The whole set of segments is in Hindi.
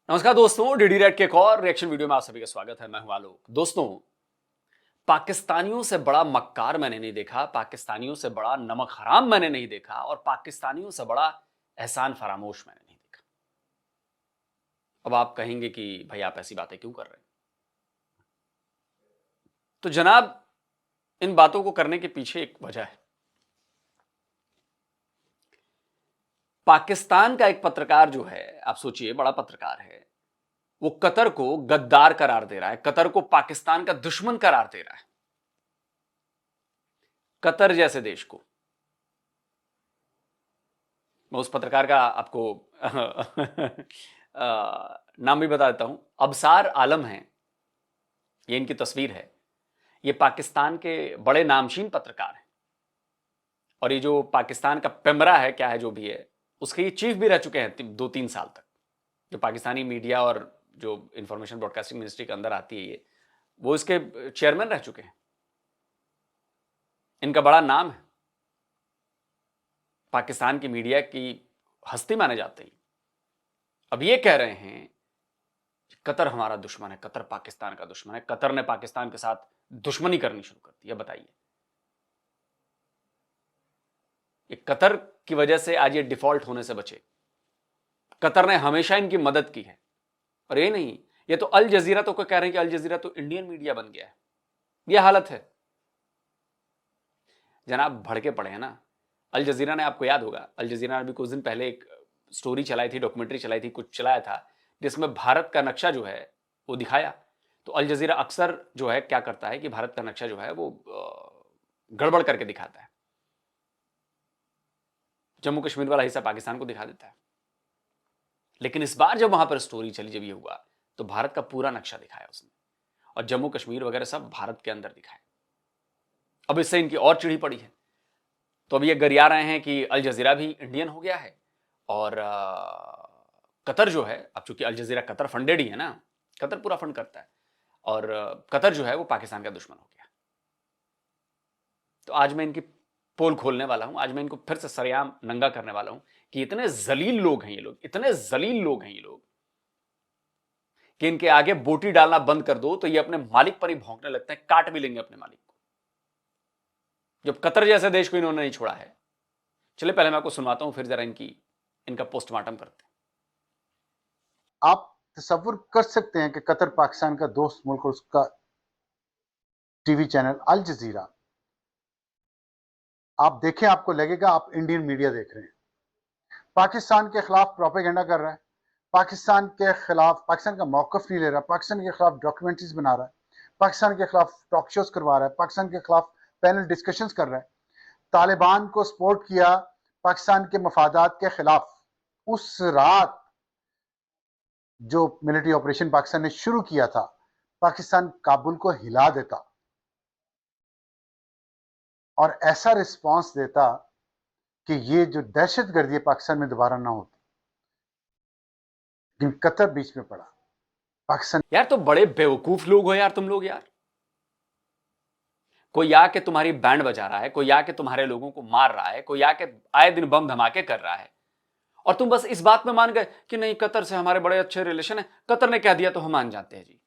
नमस्कार दोस्तों, डीडी रेड के एक और रिएक्शन वीडियो में आप सभी का स्वागत है। मैं हूं आलोक। दोस्तों, पाकिस्तानियों से बड़ा मक्कार मैंने नहीं देखा, पाकिस्तानियों से बड़ा नमक हराम मैंने नहीं देखा और पाकिस्तानियों से बड़ा एहसान फरामोश मैंने नहीं देखा। अब आप कहेंगे कि भाई आप ऐसी बातें क्यों कर रहे हैं? तो जनाब, इन बातों को करने के पीछे एक वजह है। पाकिस्तान का एक पत्रकार जो है, आप सोचिए, बड़ा पत्रकार है, वो कतर को गद्दार करार दे रहा है, कतर को पाकिस्तान का दुश्मन करार दे रहा है। कतर जैसे देश को। मैं उस पत्रकार का आपको नाम भी बता देता हूं। अबसार आलम है, ये इनकी तस्वीर है। ये पाकिस्तान के बड़े नामचीन पत्रकार हैं और ये जो पाकिस्तान का पेमरा है, क्या है जो भी है, उसके ये चीफ भी रह चुके हैं 2-3 साल तक। जो पाकिस्तानी मीडिया और जो इंफॉर्मेशन ब्रॉडकास्टिंग मिनिस्ट्री के अंदर आती है, ये वो इसके चेयरमैन रह चुके हैं। इनका बड़ा नाम है, पाकिस्तान की मीडिया की हस्ती माने जाते हैं। अब ये कह रहे हैं कि कतर हमारा दुश्मन है, कतर पाकिस्तान का दुश्मन है, कतर ने पाकिस्तान के साथ दुश्मनी करनी शुरू कर दी है। बताइए, ये कतर की वजह से आज ये डिफॉल्ट होने से बचे। कतर ने हमेशा इनकी मदद की है। और ये नहीं, ये तो अल जजीरा तो कह रहे हैं कि अल जजीरा तो इंडियन मीडिया बन गया है। ये हालत है जनाब, भड़के पड़े हैं ना। अल जजीरा ने, आपको याद होगा, अल जजीरा ने अभी कुछ दिन पहले एक स्टोरी चलाई थी, डॉक्यूमेंट्री चलाई थी, कुछ चलाया था, जिसमें भारत का नक्शा जो है वो दिखाया। तो अल जजीरा अक्सर जो है क्या करता है कि भारत का नक्शा जो है वो गड़बड़ करके दिखाता है। जम्मू कश्मीर वाला हिस्सा पाकिस्तान को दिखा देता है। लेकिन इस बार जब वहां पर स्टोरी चली, जब ये हुआ, तो भारत का पूरा नक्शा दिखाया उसने और जम्मू कश्मीर वगैरह सब भारत के अंदर दिखाया। अब इससे इनकी और चिड़ी पड़ी है। तो अब ये गरिया रहे हैं कि अल जजीरा भी इंडियन हो गया है और कतर जो है, अब चूंकि अल जजीरा कतर फंडेड ही है ना, कतर पूरा फंड करता है, और कतर जो है वो पाकिस्तान का दुश्मन हो गया। तो आज मैं इनकी पोल खोलने वाला हूं, आज मैं इनको फिर से सरेआम नंगा करने वाला हूं कि इतने जलील लोग हैं ये लोग, इतने जलील लोग हैं ये लोग कि इनके आगे बोटी डालना बंद कर दो तो ये अपने मालिक पर ही भौंकने लगते हैं, काट भी लेंगे अपने मालिक को। जब कतर जैसे देश को इन्होंने नहीं छोड़ा है। चलिए पहले मैं आपको सुनवाता हूं, फिर जरा इनका पोस्टमार्टम करते हैं। आप तसव्वुर कर सकते हैं कि कतर पाकिस्तान का दोस्त मुल्क और उसका टीवी चैनल अल जजीरा आप देखें, आपको लगेगा आप इंडियन मीडिया देख रहे हैं। पाकिस्तान के खिलाफ प्रोपेगेंडा कर रहा है, पाकिस्तान के खिलाफ पाकिस्तान का मौकफ नहीं ले रहा, पाकिस्तान के खिलाफ डॉक्यूमेंट्रीज बना रहा है, पाकिस्तान के खिलाफ टॉक शोज करवा रहा है, पाकिस्तान के खिलाफ पैनल डिस्कशंस कर रहा है, तालिबान को सपोर्ट किया पाकिस्तान के मफादात के खिलाफ। उस रात जो मिलिट्री ऑपरेशन पाकिस्तान ने शुरू किया था, पाकिस्तान काबुल को हिला देता और ऐसा रिस्पांस देता कि ये जो दहशतगर्दी है पाकिस्तान में दोबारा ना होती। लेकिन कतर बीच में पड़ा। पाकिस्तान यार, तो बड़े बेवकूफ लोग हो यार तुम लोग। यार, कोई आके तुम्हारी बैंड बजा रहा है, कोई आके तुम्हारे लोगों को मार रहा है, कोई आके आए दिन बम धमाके कर रहा है, और तुम बस इस बात में मान गए कि नहीं, कतर से हमारे बड़े अच्छे रिलेशन है, कतर ने कह दिया तो हम मान जाते हैं जी।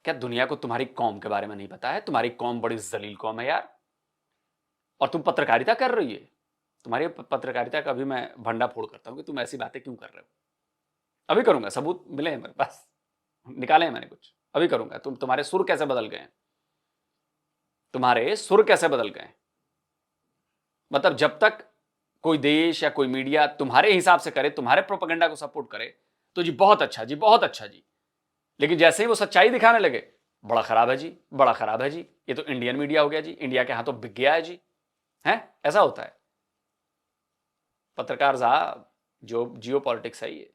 क्या दुनिया को तुम्हारी कौम के बारे में नहीं पता है? तुम्हारी कौम बड़ी जलील कौम है यार, और तुम पत्रकारिता कर रही है। तुम्हारी पत्रकारिता का भी मैं भंडा फोड़ करता हूं कि तुम ऐसी बातें क्यों कर रहे हो। अभी करूंगा, सबूत मिले हैं मेरे पास, निकाले हैं मैंने कुछ, अभी करूंगा। तुम्हारे सुर कैसे बदल गए हैं, तुम्हारे सुर कैसे बदल गए हैं। मतलब जब तक कोई देश या कोई मीडिया तुम्हारे हिसाब से करे, तुम्हारे प्रोपेगेंडा को सपोर्ट करे, तो जी बहुत अच्छा जी, बहुत अच्छा जी। लेकिन जैसे ही वो सच्चाई दिखाने लगे, बड़ा खराब है जी, बड़ा खराब है जी, ये तो इंडियन मीडिया हो गया जी, इंडिया के हाथों बिक गया है जी। है, ऐसा होता है पत्रकार साहब। जो जियो पॉलिटिक्स है ये,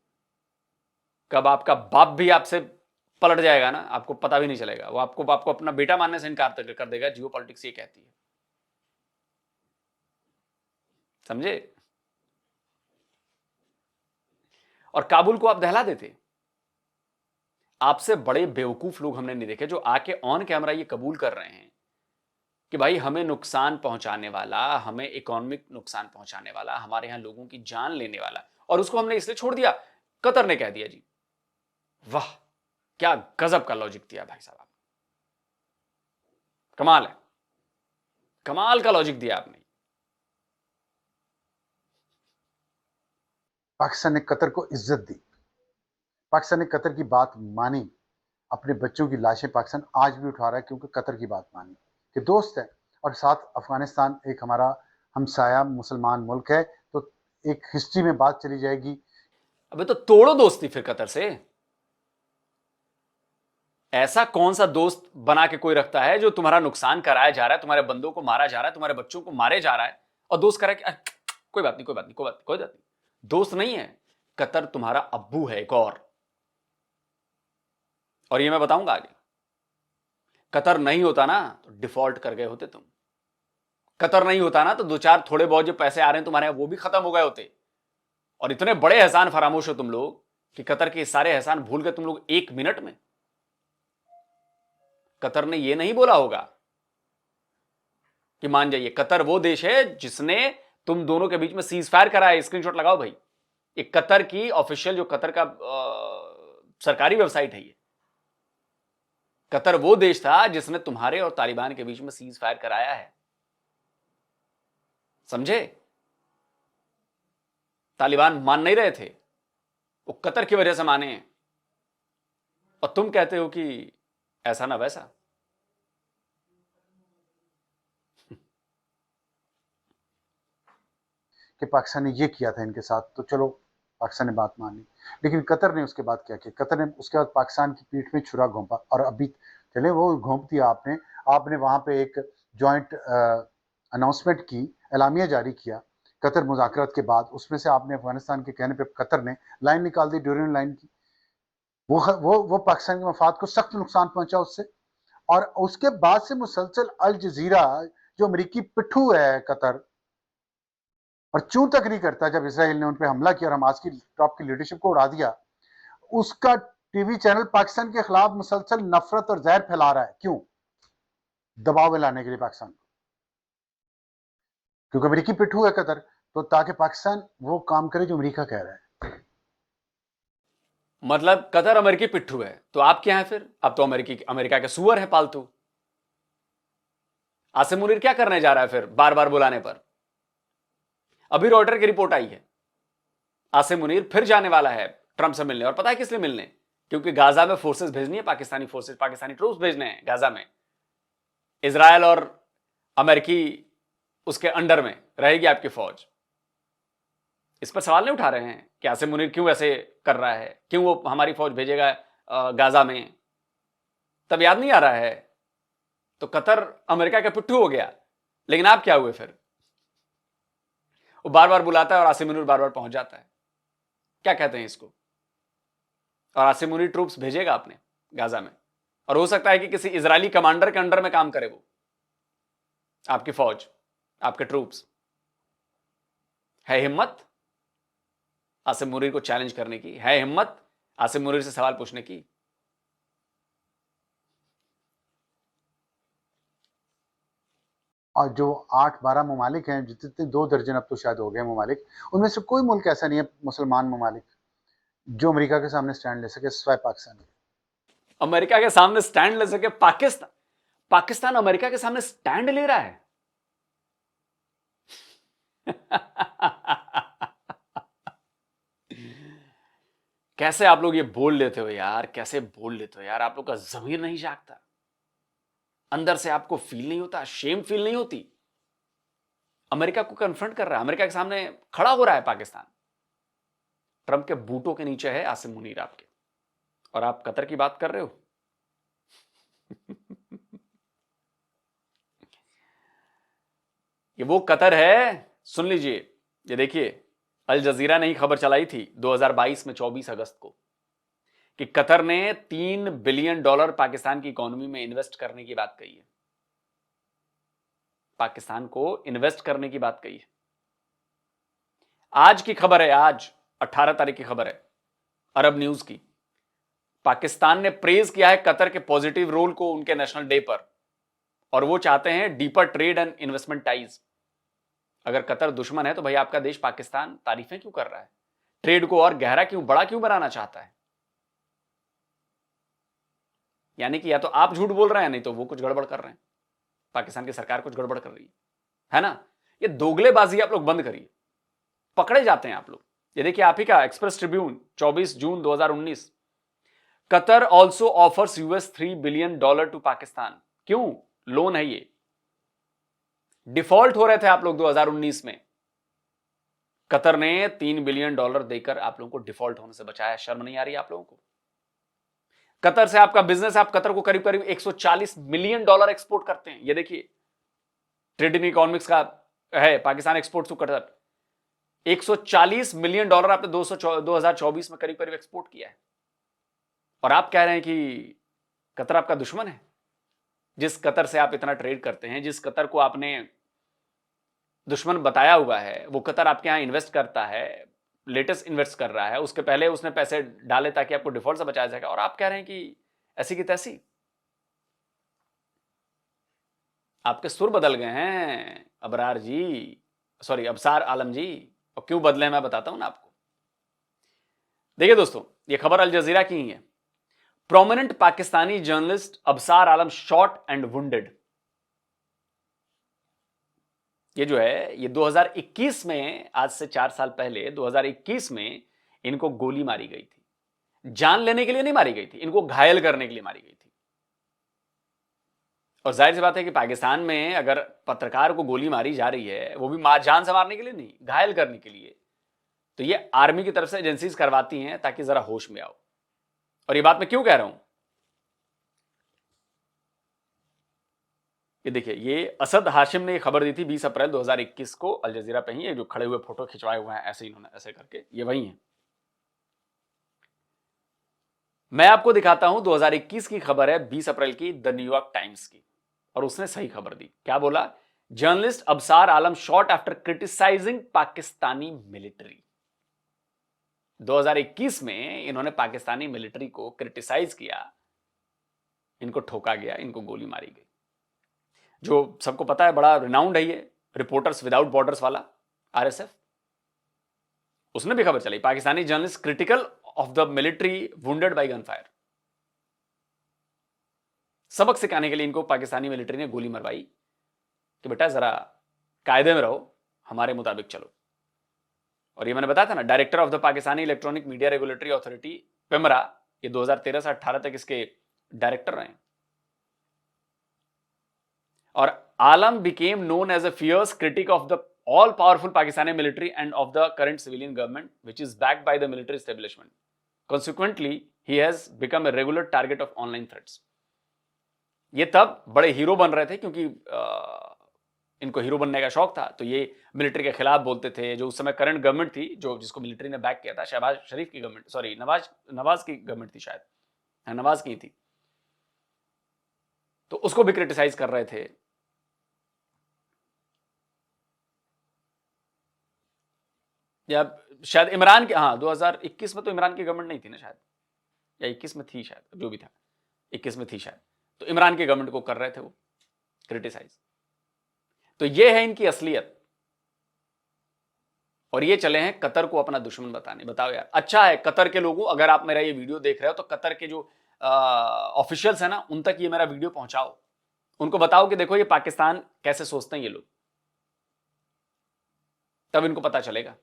कब आपका बाप भी आपसे पलट जाएगा ना, आपको पता भी नहीं चलेगा। वो आपको अपना बेटा मानने से इनकार कर देगा। जियो पॉलिटिक्स ये कहती है, समझे। और काबुल को आप दहला देते। आपसे बड़े बेवकूफ लोग हमने नहीं देखे जो आके ऑन कैमरा ये कबूल कर रहे हैं कि भाई हमें नुकसान पहुंचाने वाला, हमें इकोनॉमिक नुकसान पहुंचाने वाला, हमारे यहां लोगों की जान लेने वाला, और उसको हमने इसलिए छोड़ दिया कतर ने कह दिया जी। वाह, क्या गजब का लॉजिक दिया भाई साहब, कमाल है, कमाल का लॉजिक दिया आपने। पाकिस्तान ने कतर को इज्जत दी, पाकिस्तान ने कतर की बात मानी, अपने बच्चों की लाशें पाकिस्तान आज भी उठा रहा है क्योंकि कतर की बात मानी कि दोस्त है। और साथ अफगानिस्तान एक हमारा हमसाया मुसलमान मुल्क है, तो एक हिस्ट्री में बात चली जाएगी। अबे तो तोड़ो दोस्ती फिर कतर से। ऐसा कौन सा दोस्त बना के कोई रखता है जो तुम्हारा नुकसान कराया जा रहा है, तुम्हारे बंदों को मारा जा रहा है, तुम्हारे बच्चों को मारे जा रहा है, और दोस्त करा कि कोई बात नहीं, कोई बात नहीं, कोई बात नहीं, कोई बात नहीं। दोस्त नहीं है, कतर तुम्हारा अब्बू है एक और ये मैं बताऊंगा आगे। कतर नहीं होता ना तो डिफॉल्ट कर गए होते तुम। कतर नहीं होता ना तो दो चार थोड़े बहुत जो पैसे आ रहे हैं तुम्हारे वो भी खत्म हो गए होते। और इतने बड़े एहसान फरामोश हो तुम लोग कि कतर के सारे एहसान भूल गए तुम लोग 1 मिनट में। कतर ने यह नहीं बोला होगा कि मान जाइए। कतर वो देश है जिसने तुम दोनों के बीच में सीज फायर कराया। स्क्रीनशॉट लगाओ भाई, ये कतर की ऑफिशियल जो कतर का सरकारी वेबसाइट है। ये कतर वो देश था जिसने तुम्हारे और तालिबान के बीच में सीज फायर कराया है, समझे? तालिबान मान नहीं रहे थे, वो कतर की वजह से माने। और तुम कहते हो कि ऐसा ना वैसा। कि पाकिस्तान ने ये किया था इनके साथ, तो चलो पाकिस्तान ने बात मान ली। लेकिन कतर ने उसके बाद क्या किया? कतर ने उसके बाद पाकिस्तान की पीठ में छुरा घोंपा। और अभी चले वो घोंप दिया आपने, आपने वहां पे एक जॉइंट अनाउंसमेंट की, एलामिया जारी किया कतर मुज़ाकरात के बाद। उसमें से आपने अफगानिस्तान के कहने पे कतर ने लाइन निकाल दी, ड्यूरियन लाइन की। वो पाकिस्तान के मफाद को सख्त नुकसान पहुंचा उससे। और उसके बाद से मुसलसल अल जजीरा जो अमरीकी पिट्ठू है कतर, और चूं तक नहीं करता जब इसराइल ने उन पर हमला किया और हमास की टॉप की लीडरशिप को उड़ा दिया, उसका टीवी चैनल पाकिस्तान के खिलाफ मुसलसल नफरत और जहर फैला रहा है। क्यों? दबाव में लाने के लिए पाकिस्तान को, क्योंकि अमरीकी पिट्ठू है कतर, तो ताकि पाकिस्तान वो काम करे जो अमरीका कह रहा है। मतलब कतर अमेरिकी पिट्ठू है तो आप क्या है फिर? अब तो अमेरिका के सुअर है पालतू। आसिम मुनीर क्या करने जा रहा है फिर बार बार बुलाने पर? अभी रॉयटर की रिपोर्ट आई है, आसिम मुनीर फिर जाने वाला है ट्रंप से मिलने। और पता है किस लिए मिलने? क्योंकि गाजा में फोर्सेस भेजनी है, पाकिस्तानी फोर्सेस, पाकिस्तानी ट्रूप्स भेजने हैं गाजा में। इजराइल और अमेरिकी उसके अंडर में रहेगी आपकी फौज। इस पर सवाल नहीं उठा रहे हैं कि आसिम मुनीर क्यों ऐसे कर रहा है, क्यों वो हमारी फौज भेजेगा गाजा में? तब याद नहीं आ रहा है? तो कतर अमेरिका का पिट्ठू हो गया। लेकिन आप क्या हुए फिर? वो बार बार बुलाता है और आसिम मुनीर बार बार पहुंच जाता है। क्या कहते हैं इसको? और आसिम मुनीर ट्रूप्स भेजेगा आपने गाजा में, और हो सकता है कि किसी इजरायली कमांडर के अंडर में काम करे वो, आपकी फौज, आपके ट्रूप्स। है हिम्मत आसिम मुनीर को चैलेंज करने की? है हिम्मत आसिम मुनीर से सवाल पूछने की? और जो 8-12 ममालिक हैं, जितने 2 दर्जन अब तो शायद हो गए ममालिक, उनमें से कोई मुल्क ऐसा नहीं है मुसलमान ममालिक जो अमेरिका के सामने स्टैंड ले सके सिवाय पाकिस्तान के। अमेरिका के सामने स्टैंड ले सके? पाकिस्तान अमेरिका के सामने स्टैंड ले रहा है। कैसे आप लोग ये बोल लेते हो यार? कैसे बोल लेते हो यार? आप लोग का ज़मीर नहीं जागता? अंदर से आपको फील नहीं होता? शेम फील नहीं होती? अमेरिका को कन्फ्रंट कर रहा है, अमेरिका के सामने खड़ा हो रहा है पाकिस्तान। ट्रंप के बूटों के नीचे है आसिम मुनीर आपके, और आप कतर की बात कर रहे हो। ये वो कतर है, सुन लीजिए। ये देखिए, अल जजीरा ने ही खबर चलाई थी 2022 में 24 अगस्त को कि कतर ने $3 बिलियन पाकिस्तान की इकोनॉमी में इन्वेस्ट करने की बात कही है। पाकिस्तान को इन्वेस्ट करने की बात कही है। आज की खबर है, आज 18 तारीख की खबर है, अरब न्यूज की। पाकिस्तान ने प्रेज किया है कतर के पॉजिटिव रोल को उनके नेशनल डे पर, और वो चाहते हैं deeper trade and investment ties. अगर कतर दुश्मन है तो भाई आपका देश पाकिस्तान तारीफें क्यों कर रहा है? ट्रेड को और गहरा क्यों, बड़ा क्यों बनाना चाहता है? यानी कि या तो आप झूठ बोल रहे हैं, नहीं तो वो कुछ गड़बड़ कर रहे हैं, पाकिस्तान की सरकार कुछ गड़बड़ कर रही है ना? ये दोगलेबाजी आप लोग बंद करिए, पकड़े जाते हैं आप लोग। ये देखिए आप ही का Express Tribune 24 June 2019, Qatar also offers $3 billion to Pakistan. क्यों? लोन है ये, डिफॉल्ट हो रहे थे आप लोग 2019 में, कतर ने $3 बिलियन देकर आप लोगों को डिफॉल्ट होने से बचाया। शर्म नहीं आ रही आप लोगों को? कतर से आपका बिजनेस, आप कतर को करीब करीब $140 मिलियन एक्सपोर्ट करते हैं। ये देखिए ट्रेड इन इकोनॉमिक्स का है, Pakistan export to Qatar, $140 million आपने 2024 में करीब करीब एक्सपोर्ट किया है। और आप कह रहे हैं कि कतर आपका दुश्मन है? जिस कतर से आप इतना ट्रेड करते हैं, जिस कतर को आपने दुश्मन बताया हुआ है, वो कतर आपके यहां इन्वेस्ट करता है, लेटेस्ट इन्वेस्ट कर रहा है, उसके पहले उसने पैसे डाले ताकि आपको डिफॉल्ट से बचाया जाएगा, और आप कह रहे हैं कि ऐसी की तैसी। आपके सुर बदल गए हैं अबरार जी, सॉरी अबसार आलम जी। और क्यों बदले मैं बताता हूं ना आपको। देखिए दोस्तों, ये खबर अल जजीरा की ही है। Prominent Pakistani journalist Absar Alam shot and wounded. ये जो है, ये 2021 में, आज से 4 साल पहले 2021 में इनको गोली मारी गई थी। जान लेने के लिए नहीं मारी गई थी, इनको घायल करने के लिए मारी गई थी। और जाहिर सी बात है कि पाकिस्तान में अगर पत्रकार को गोली मारी जा रही है, वो भी जान से मारने के लिए नहीं, घायल करने के लिए, तो ये आर्मी की तरफ से एजेंसीज करवाती हैं ताकि जरा होश में आओ। और ये बात मैं क्यों कह रहा हूं, ये देखिए, ये असद हाशिम ने खबर दी थी 20 अप्रैल 2021 को अल जजीरा पे ही। जो खड़े हुए फोटो खिंचवाए हुए हैं ऐसे, इन्होंने ऐसे करके, ये वही है। मैं आपको दिखाता हूं 2021 की खबर है, 20 अप्रैल की, द न्यूयॉर्क टाइम्स की, और उसने सही खबर दी। क्या बोला? Journalist Absar Alam shot after criticising Pakistani military. 2021 में इन्होंने पाकिस्तानी मिलिट्री को क्रिटिसाइज किया, इनको ठोका गया, इनको गोली मारी गई। जो सबको पता है, बड़ा रिनाउंड है ये, रिपोर्टर्स विदाउट बॉर्डर्स वाला, आरएसएफ, उसने भी खबर चलाई, Pakistani journalist critical of the military wounded by gunfire. सबक सिखाने के लिए इनको पाकिस्तानी मिलिट्री ने गोली मरवाई कि बेटा जरा कायदे में रहो, हमारे मुताबिक चलो। और ये मैंने बताया था ना, director of the Pakistani electronic media regulatory authority PEMRA, ये 2013 से 18 तक इसके डायरेक्टर रहे। और Alam became known as a fierce critic of the all powerful Pakistani military and of the current civilian government which is backed by the military establishment. Consequently, he has become a regular target of online threats. ये तब बड़े हीरो बन रहे थे क्योंकि इनको हीरो बनने का शौक था, तो ये मिलिट्री के खिलाफ बोलते थे। जो उस समय करंट गवर्नमेंट थी, जो जिसको मिलिट्री ने बैक किया था, शहबाज शरीफ की गवर्नमेंट, सॉरी नवाज की गवर्नमेंट थी शायद, हाँ नवाज की थी, तो उसको भी क्रिटिसाइज कर रहे थे। या शायद इमरान की, हाँ 2021 में तो इमरान की गवर्नमेंट नहीं थी ना शायद, या 21 में थी शायद, जो भी था 21 में थी शायद, तो इमरान की गवर्नमेंट को कर रहे थे वो क्रिटिसाइज। तो ये है इनकी असलियत। और ये चले हैं कतर को अपना दुश्मन बताने। बताओ यार, अच्छा है कतर के लोगों, अगर आप मेरा ये वीडियो देख रहे हो तो कतर के जो ऑफिशियल्स है ना, उन तक ये मेरा वीडियो पहुंचाओ, उनको बताओ कि देखो ये पाकिस्तान कैसे सोचते हैं ये लोग, तब इनको पता चलेगा।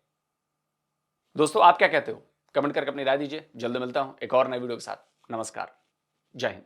दोस्तों आप क्या कहते हो, कमेंट करके अपनी राय दीजिए। जल्द मिलता हूं एक और नए वीडियो के साथ। नमस्कार, जय हिंद।